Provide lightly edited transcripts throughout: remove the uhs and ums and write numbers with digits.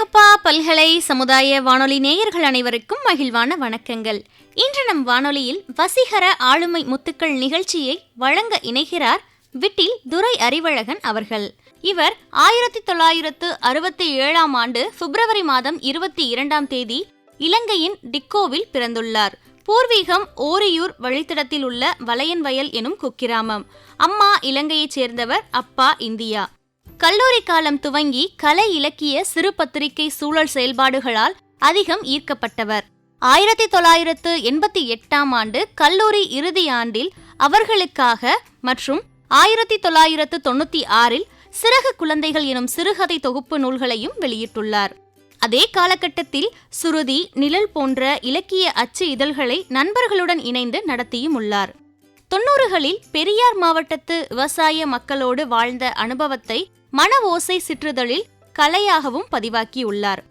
அழகப்பா பல்கலை சமுதாய வானொலி நேயர்கள் அனைவருக்கும் மகிழ்வான வணக்கங்கள். இன்று நம் வானொலியில் வசீகர ஆளுமை முத்துக்கள் நிகழ்ச்சியை வழங்க இணைகிறார் விட்டில் துரை அறிவழகன் அவர்கள். இவர் 1967 ஆண்டு பிப்ரவரி மாதம் 22 இலங்கையின் டிக்கோவில் பிறந்துள்ளார். பூர்வீகம் ஓரியூர் வழித்தடத்தில் உள்ள வலையன்வயல் எனும் குக்கிராமம். அம்மா இலங்கையைச் சேர்ந்தவர், அப்பா இந்தியா. கல்லூரி காலம் துவங்கி கலை இலக்கிய சிறு பத்திரிகை சூழல் செயல்பாடுகளால் அதிகம் ஈர்க்கப்பட்டவர். 1988 ஆண்டு கல்லூரி இறுதி ஆண்டில் அவர்களுக்காக மற்றும் 1996 சிறகு குழந்தைகள் எனும் சிறுகதை தொகுப்பு நூல்களையும் வெளியிட்டுள்ளார். அதே காலகட்டத்தில் சுருதி, நிழல் போன்ற இலக்கிய அச்சு இதழ்களை நண்பர்களுடன் இணைந்து நடத்தியும் உள்ளார். 90களில் பெரியார் மாவட்டத்து விவசாய மக்களோடு வாழ்ந்த அனுபவத்தை மன ஓசை சிற்றுதழில் கலையாகவும் பதிவாக்கியுள்ளார்.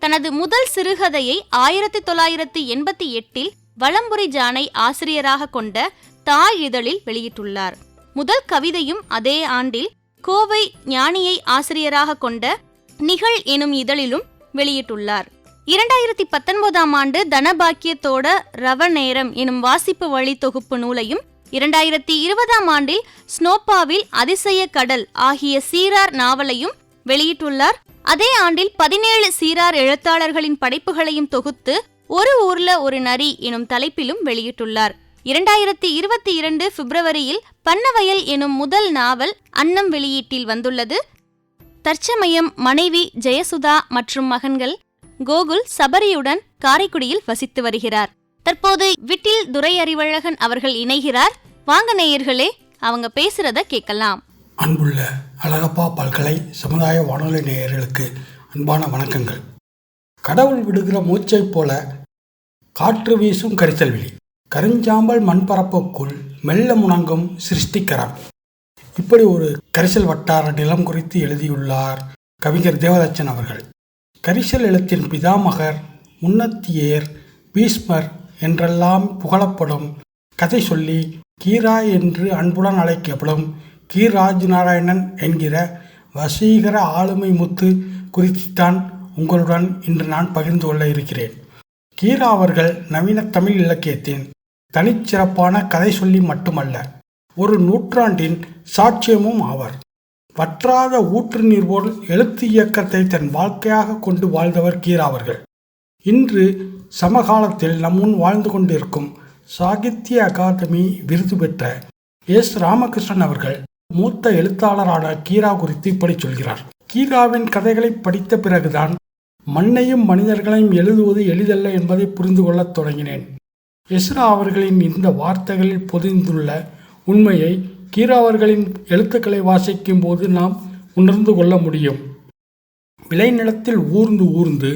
தனது முதல் சிறுகதையை 1988 வலம்புரி ஜானை ஆசிரியராக கொண்ட தாய் இதழில் வெளியிட்டுள்ளார். முதல் கவிதையும் அதே ஆண்டில் கோவை ஞானியை ஆசிரியராக கொண்ட நிகழ் எனும் இதழிலும் வெளியிட்டுள்ளார். 2019 ஆண்டு தனபாக்கியத்தோட ரவ நேரம் எனும் வாசிப்பு வழி தொகுப்பு நூலையும், 2020 ஆண்டில் ஸ்னோப்பாவில் அதிசய கடல் ஆகிய சீரார் நாவலையும் வெளியிட்டுள்ளார். அதே ஆண்டில் 17 சீரார் எழுத்தாளர்களின் படைப்புகளையும் தொகுத்து ஒரு ஊர்ல ஒரு நரி எனும் தலைப்பிலும் வெளியிட்டுள்ளார். 2022 பிப்ரவரியில் பன்னவயல் எனும் முதல் நாவல் அன்னம் வெளியீட்டில் வந்துள்ளது. தற்சமயம் மனைவி ஜெயசுதா மற்றும் மகன்கள் கோகுல், சபரியுடன் காரைக்குடியில் வசித்து வருகிறார். தற்போது விட்டில் துரை அறிவழகன் அவர்கள் இணைகிறார். வாங்க நேயர்களே, அவங்க பேசுறத கேட்கலாம். அன்புள்ள அழகப்பா பல்கலை சமுதாய வானொலி நேயர்களுக்கு அன்பான வணக்கங்கள். கடவுள் விடுகிற மூச்சை போல காற்று வீசும் கரிசல்விழி, கருஞ்சாம்பல் மண்பரப்புக்குள் மெல்ல முணங்கும் சிருஷ்டிகரம். இப்படி ஒரு கரிசல் வட்டார நிலம் குறித்து எழுதியுள்ளார் கவிஞர் தேவதச்சன் அவர்கள். கரிசல் எழுத்தின் பிதாமகர், முன்னத்தியர், பீஷ்மர் என்றெல்லாம் புகழப்படும் கதை சொல்லி கீரா என்று அன்புடன் அழைக்கப்படும் கி. ராஜநாராயணன் என்கிற வசீகர ஆளுமை முத்து குறித்துத்தான் உங்களுடன் இன்று நான் பகிர்ந்து கொள்ள இருக்கிறேன். கீரா அவர்கள் நவீன தமிழ் இலக்கியத்தின் தனிச்சிறப்பான கதை சொல்லி மட்டுமல்ல, ஒரு நூற்றாண்டின் சாட்சியமும் ஆவார். வற்றாத ஊற்று நீர் போல் எழுத்து இயக்கத்தை தன் வாழ்க்கையாக கொண்டு வாழ்ந்தவர் கீரா அவர்கள். இன்று சமகாலத்தில் நம் முன் வாழ்ந்து கொண்டிருக்கும் சாகித்ய அகாதமி விருது பெற்ற எஸ். ராமகிருஷ்ணன் அவர்கள் மூத்த எழுத்தாளரான கீரா குறித்து இப்படி சொல்கிறார். கீராவின் கதைகளை படித்த பிறகுதான் மண்ணையும் மனிதர்களையும் எழுதுவது எளிதல்ல என்பதை புரிந்து கொள்ளத் தொடங்கினேன். எஸ்ரா அவர்களின் இந்த வார்த்தைகளில் பொதிந்துள்ள உண்மையை கீரா அவர்களின் எழுத்துக்களை வாசிக்கும் போது நாம் உணர்ந்து கொள்ள முடியும். விளைநிலத்தில் ஊர்ந்து ஊர்ந்து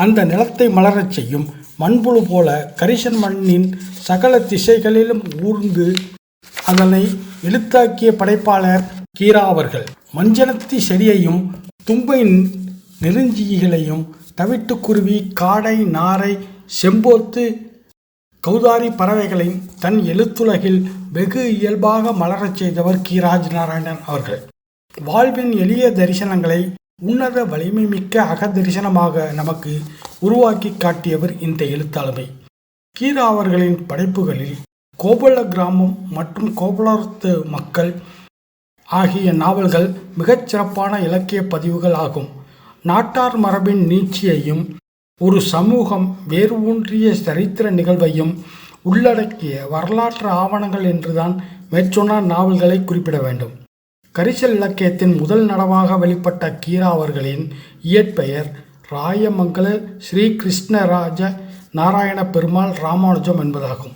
அந்த நிலத்தை மலரச் செய்யும் மண்புழு போல கரிசன் மண்ணின் சகல திசைகளிலும் ஊர்ந்து அதனை எழுத்தாக்கிய படைப்பாளர் கீரா அவர்கள். மஞ்சனத்தி செடியையும் தும்பை நெருஞ்சிகளையும் தவிட்டுக்குருவி, காடை, நாரை, செம்போத்து, கௌதாரி பறவைகளையும் தன் எழுத்துலகில் வெகு இயல்பாக மலரச் செய்தவர் கி. ராஜநாராயணன் அவர்கள். வாழ்வின் எளிய தரிசனங்களை உன்னத வலிமை மிக்க அகதரிசனமாக நமக்கு உருவாக்கி காட்டியவர் இந்த எழுத்தாளுமை. கீரா அவர்களின் படைப்புகளில் கோபல கிராமம் மற்றும் கோபலத்து மக்கள் ஆகிய நாவல்கள் மிகச்சிறப்பான இலக்கிய பதிவுகள் ஆகும். நாட்டார் மரபின் நீட்சியையும் ஒரு சமூகம் வேறு ஊன்றிய சரித்திர நிகழ்வையும் உள்ளடக்கிய வரலாற்று ஆவணங்கள் என்றுதான் மேற்சொன்ன நாவல்களை குறிப்பிட வேண்டும். கரிசல் இலக்கியத்தின் முதல் நடவாக வெளிப்பட்ட கீரா அவர்களின் இயற்பெயர் ராயமங்கல ஸ்ரீ கிருஷ்ணராஜ நாராயண பெருமாள் ராமானுஜம் என்பதாகும்.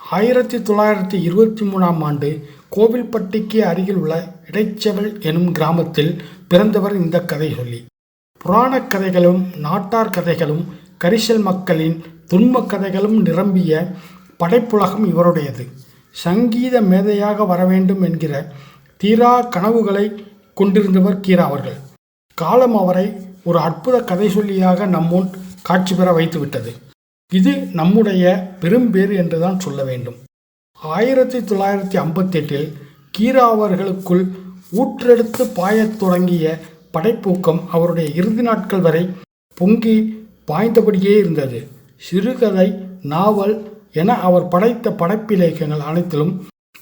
1923 ஆண்டு கோவில்பட்டிக்கு அருகில் உள்ள இடைச்செவல் எனும் கிராமத்தில் பிறந்தவர் இந்த கதை சொல்லி. புராணக் கதைகளும் நாட்டார் கதைகளும் கரிசல் மக்களின் துன்பக் கதைகளும் நிரம்பிய படைப்புலகம் இவருடையது. சங்கீத மேதையாக வரவேண்டும் என்கிற தீரா கனவுகளை கொண்டிருந்தவர் கீரா அவர்கள். காலம் அவரை ஒரு அற்புத கதை சொல்லியாக நம்முன் காட்சி பெற வைத்துவிட்டது. இது நம்முடைய பெரும்பேறு என்றுதான் சொல்ல வேண்டும். 1958 கீரா அவர்களுக்குள் ஊற்றெடுத்து பாயத் தொடங்கிய படைப்பூக்கம் அவருடைய இறுதி நாட்கள் வரை பொங்கி பாய்ந்தபடியே இருந்தது. சிறுகதை, நாவல் என அவர் படைத்த படைப்பிலக்கியங்கள் அனைத்திலும்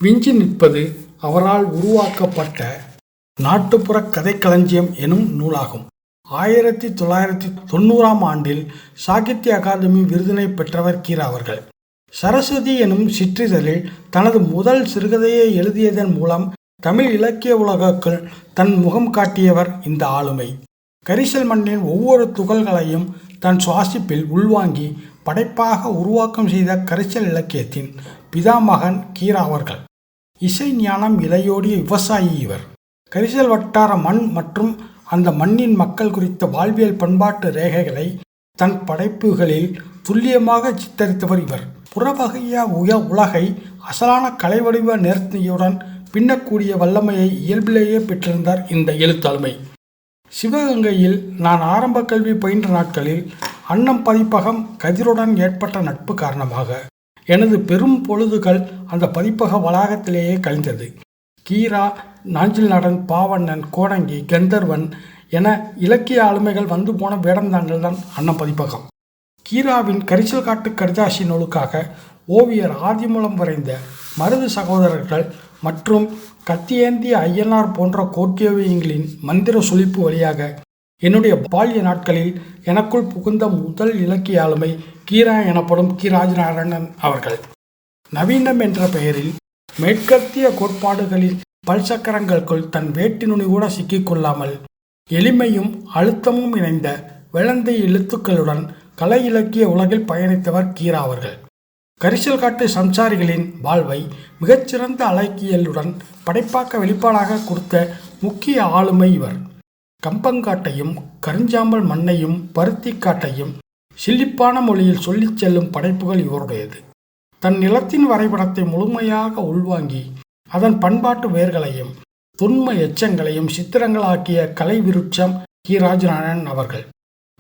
விஞ்சி நிற்பது அவரால் உருவாக்கப்பட்ட நாட்டுப்புற கதைக்களஞ்சியம் எனும் நூலாகும். 1990ஆம் ஆண்டில் சாகித்ய அகாதமி விருதினை பெற்றவர் கீரா அவர்கள். சரஸ்வதி எனும் சிற்றிதழில் தனது முதல் சிறுகதையை எழுதியதன் மூலம் தமிழ் இலக்கிய உலகுக்குள் தன் முகம் காட்டியவர் இந்த ஆளுமை. கரிசல் மண்ணின் ஒவ்வொரு துகள்களையும் தன் சுவாசிப்பில் உள்வாங்கி படைப்பாக உருவாக்கம் செய்த கரிசல் இலக்கியத்தின் பிதாமகன் கீரா அவர்கள். இசை ஞானம் இலையோடிய விவசாயி இவர். கரிசல் வட்டார மண் மற்றும் அந்த மண்ணின் மக்கள் குறித்த வாழ்வியல் பண்பாட்டு ரேகைகளை தன் படைப்புகளில் துல்லியமாக சித்தரித்தவர் இவர். புறவகைய உலகை அசலான கலைவடிவ நேர்த்தியுடன் பின்னக்கூடிய வல்லமையை இயல்பிலேயே பெற்றிருந்தார் இந்த எழுத்தாளுமை. சிவகங்கையில் நான் ஆரம்ப கல்வி பயின்ற நாட்களில் அன்னம் பதிப்பகம் கதிருடன் ஏற்பட்ட நட்பு காரணமாக எனது பெரும் பொழுதுகள் அந்த பதிப்பக வளாகத்திலேயே கழிந்தது. கீரா, நாஞ்சில் நாடன், பாவண்ணன், கோடங்கி, கந்தர்வன் என இலக்கிய ஆளுமைகள் வந்து போன வேடந்தாங்கள் தான் அன்னம் பதிப்பகம். கீராவின் கரிசல் காட்டு கடிதாசி நூலுக்காக ஓவியர் ஆதிமூலம் வரைந்த மருது சகோதரர்கள் மற்றும் கத்தியேந்திய ஐயனார் போன்ற கோட்டியோவியங்களின் மந்திர சொலிப்பு வழியாக என்னுடைய பால்ய நாட்களில் எனக்குள் புகுந்த முதல் இலக்கிய ஆளுமை கீரா எனப்படும் கி. ராஜநாராயணன் அவர்கள். நவீனம் என்ற பெயரில் மேற்கத்திய கோட்பாடுகளின் பல்சக்கரங்களுக்குள் தன் வேட்டி நுனி கூட சிக்கிக்கொள்ளாமல் எளிமையும் அழுத்தமும் இணைந்த விளந்தை எழுத்துக்களுடன் கலை இலக்கிய உலகில் பயணித்தவர் கீரா அவர்கள். கரிசல் காட்டு சம்சாரிகளின் வாழ்வை மிகச்சிறந்த அழகியலுடன் படைப்பாக்க வெளிப்பாடாக கொடுத்த முக்கிய ஆளுமை இவர். கம்பங்காட்டையும் கருஞ்சாம்பல் மண்ணையும் பருத்தி காட்டையும் சில்லிப்பான மொழியில் சொல்லிச் செல்லும் படைப்புகள் இவருடையது. தன் நிலத்தின் வரைபடத்தை முழுமையாக உள்வாங்கி அதன் பண்பாட்டு வேர்களையும் தொன்ம எச்சங்களையும் சித்திரங்களாக்கிய கலை விருட்சம் கி. ராஜநாராயணன் அவர்கள்.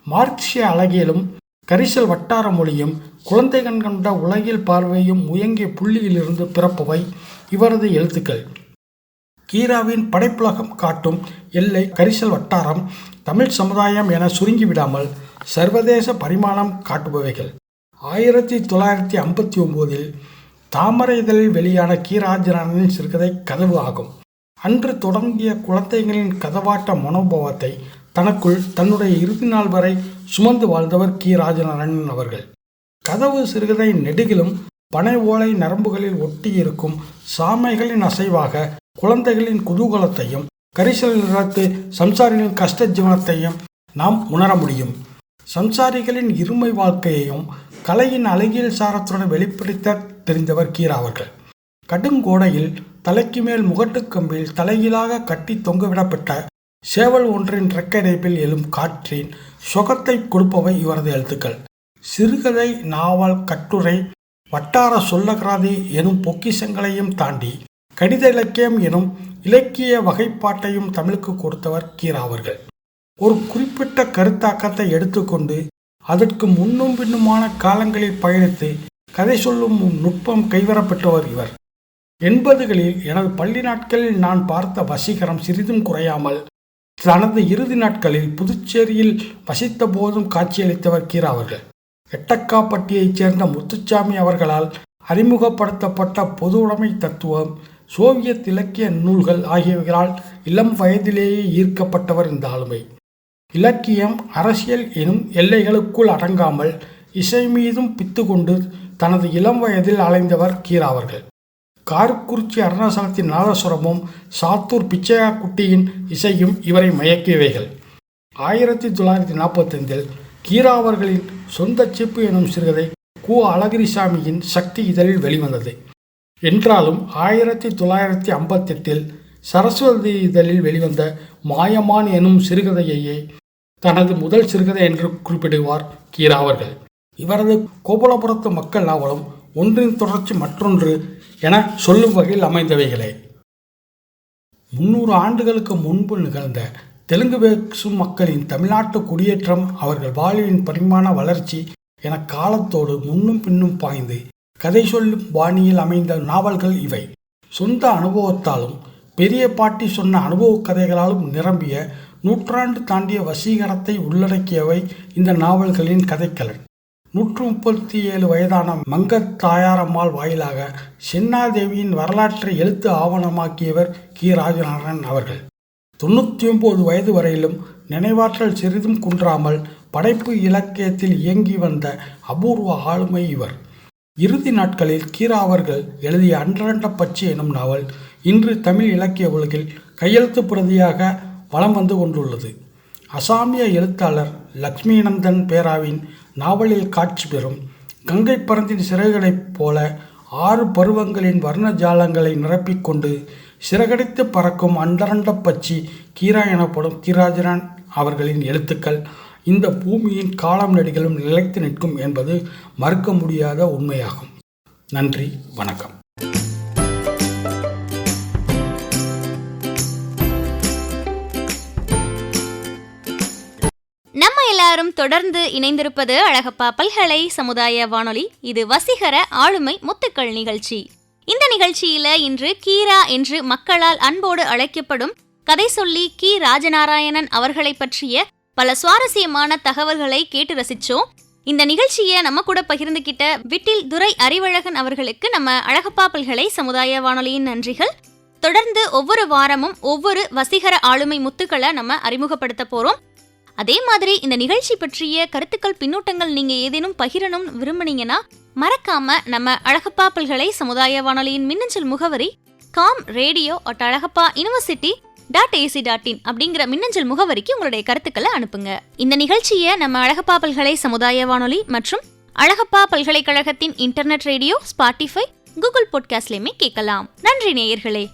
மார்க்சிய அழகியலும் கரிசல் வட்டார மொழியும் குழந்தை கண் கண்ட உலகில் பார்வையும் முயங்கிய புள்ளியிலிருந்து பிறப்பவை இவரது எழுத்துக்கள். கீராவின் படைப்புலகம் காட்டும் எல்லை கரிசல் வட்டாரம் தமிழ் சமுதாயம் என சுருங்கிவிடாமல் சர்வதேச பரிமாணம் காட்டுபவைகள். 1959இல் தாமரை இதழில் வெளியான கி. ராஜநாராயணனின் சிறுகதை கதவு ஆகும். அன்று தொடங்கிய குழந்தைகளின் கதவாட்ட மனோபாவத்தை தனக்குள் தன்னுடைய இறுதி நாள் வரை சுமந்து வாழ்ந்தவர் கி. ராஜநாராயணன் அவர்கள். கதவு சிறுகதை நெடுகிலும் பனை ஓலை நரம்புகளில் ஒட்டியிருக்கும் சாமைகளின் அசைவாக குழந்தைகளின் குதூகலத்தையும் கரிசல் நிறத்து சம்சாரிகளின் கஷ்ட ஜீவனத்தையும் நாம் உணர முடியும். சம்சாரிகளின் இருமை வாழ்க்கையையும் கலையின் அழகியல் சாரத்துடன் வெளிப்படுத்த தெரிந்தவர் கீரா அவர்கள். கடுங்கோடையில் தலைக்கு மேல் முகட்டுக்கம்பில் தலைகீழாக கட்டி தொங்கவிடப்பட்ட சேவல் ஒன்றின் ரெக்கைடைப்பில் எழும் காற்றின் சொகத்தை கொடுப்பவை இவரது எழுத்துக்கள். சிறுகதை, நாவல், கட்டுரை, வட்டார சொல்லகராதி எனும் பொக்கிஷங்களையும் தாண்டி கடித இலக்கியம் எனும் இலக்கிய வகைப்பாட்டையும் தமிழுக்கு கொடுத்தவர் கீரா அவர்கள். ஒரு குறிப்பிட்ட கருத்தாக்கத்தை எடுத்துக்கொண்டு அதற்கு முன்னும் பின்னுமான காலங்களில் பயணித்து கதை சொல்லும் நுட்பம் கைவரப்பெற்றவர் இவர். 80களில் எனது பள்ளி நாட்களில் நான் பார்த்த வசீகரம் சிறிதும் குறையாமல் தனது இறுதி நாட்களில் புதுச்சேரியில் வசித்த போதும் காட்சியளித்தவர் கீரா அவர்கள். எட்டக்காப்பட்டியைச் சேர்ந்த முத்துச்சாமி அவர்களால் அறிமுகப்படுத்தப்பட்ட பொது உடைமை தத்துவம், சோவியத் இலக்கிய நூல்கள் ஆகியவைகளால் இளம் வயதிலேயே ஈர்க்கப்பட்டவர் இந்த ஆளுமை. இலக்கியம், அரசியல் எனும் எல்லைகளுக்குள் அடங்காமல் இசை மீதும் பித்து கொண்டு தனது இளம் வயதில் அலைந்தவர் கீரா அவர்கள். காரக்குறிச்சி அருணாசலத்தின் நாதஸ்வரமும் சாத்தூர் பிச்சையா குட்டியின் இசையும் இவரை மயக்கியவைகள். 1945இல் கீரா அவர்களின் சொந்த சிப்பு எனும் சிறுகதை கு. அழகிரிசாமியின் சக்தி இதழில் வெளிவந்தது. என்றாலும் 1958இல் சரஸ்வதி இதழில் வெளிவந்த மாயமான் எனும் சிறுகதையையே தனது முதல் சிறுகதை என்று குறிப்பிடுவார் கீரா அவர்கள். இவரது கோபுலபுரத்து மக்கள் நாவலும் ஒன்றின் தொடர்ச்சி மற்றொன்று என சொல்லும் வகையில் அமைந்தவைகளே. 300 ஆண்டுகளுக்கு முன்பு நிகழ்ந்த தெலுங்கு பேசும் மக்களின் தமிழ்நாட்டு குடியேற்றம், அவர்கள் வாழ்வின் பரிமாண வளர்ச்சி என காலத்தோடு முன்னும் பின்னும் பாய்ந்து கதை சொல்லும் பாணியில் அமைந்த நாவல்கள் இவை. சொந்த அனுபவத்தாலும் பெரிய பாட்டி சொன்ன அனுபவ கதைகளாலும் நிரம்பிய நூற்றாண்டு தாண்டிய வசீகரத்தை உள்ளடக்கியவை இந்த நாவல்களின் கதைக்களன். 137 வயதான மங்கத் தாயாரம்மாள் வாயிலாக சென்னாதேவியின் வரலாற்றை எழுத்து ஆவணமாக்கியவர் கி. ராஜநாராயணன் அவர்கள். 99 வயது வரையிலும் நினைவாற்றல் சிறிதும் குன்றாமல் படைப்பு இலக்கியத்தில் இயங்கி வந்த அபூர்வ ஆளுமை இவர். இறுதி நாட்களில் கீரா அவர்கள் எழுதிய அன்றரண்ட பச்சி எனும் நாவல் இன்று தமிழ் இலக்கிய உலகில் கையெழுத்து பிரதியாக வலம் வந்து கொண்டுள்ளது. அசாமிய எழுத்தாளர் லக்ஷ்மிநந்தன் பேராவின் நாவலில் காட்சி பெறும் கங்கை பறந்தின் சிறகுகளைப் போல 6 பருவங்களின் வர்ண ஜாலங்களை நிரப்பிக்கொண்டு சிறகடித்து பறக்கும் அண்டரண்ட பச்சி கீரா எனப்படும் கீராஜரான் அவர்களின் எழுத்துக்கள் இந்த பூமியின் காலம் நெடுகிலும் நிலைத்து நிற்கும் என்பது மறுக்க முடியாத உண்மையாகும். நன்றி, வணக்கம். நம்ம எல்லாரும் தொடர்ந்து இணைந்திருப்பது அழகப்பா பல்கலை சமுதாய வானொலி. இது வசீகர ஆளுமை முத்துக்கள் நிகழ்ச்சி. இந்த நிகழ்ச்சியில இன்று கீரா என்று மக்களால் அன்போடு அழைக்கப்படும் கதை சொல்லி கி. ராஜநாராயணன் அவர்களை பற்றிய பல சுவாரஸ்யமான தகவல்களை கேட்டு ரசிச்சோம். இந்த நிகழ்ச்சியை நம்ம கூட பகிர்ந்துகிட்ட விட்டில் துரை அறிவழகன் அவர்களுக்கு நம்ம அழகப்பா பல்கலை சமுதாய வானொலியின் நன்றிகள். தொடர்ந்து ஒவ்வொரு வாரமும் ஒவ்வொரு வசீகர ஆளுமை முத்துக்களை நம்ம அறிமுகப்படுத்த போறோம். அதே மாதிரி இந்த நிகழ்ச்சி பற்றிய கருத்துக்கள், பின்னூட்டங்கள் நீங்க ஏதேனும் பகிரணும் விரும்புனீங்கன்னா மறக்காம நம்ம அழகப்பா பல்கலை சமுதாய வானொலியின் மின்னஞ்சல் முகவரி comradio@alagappauniversity.ac.in அப்படிங்கிற மின்னஞ்சல் முகவரிக்கு உங்களுடைய கருத்துக்களை அனுப்புங்க. இந்த நிகழ்ச்சியை நம்ம அழகப்பா பல்கலை சமுதாய வானொலி மற்றும் அழகப்பா பல்கலைக்கழகத்தின் இன்டர்நெட் ரேடியோ, ஸ்பாட்டிஃபை, கூகுள் பாட்காஸ்ட்லயுமே கேட்கலாம். நன்றி நேயர்களே.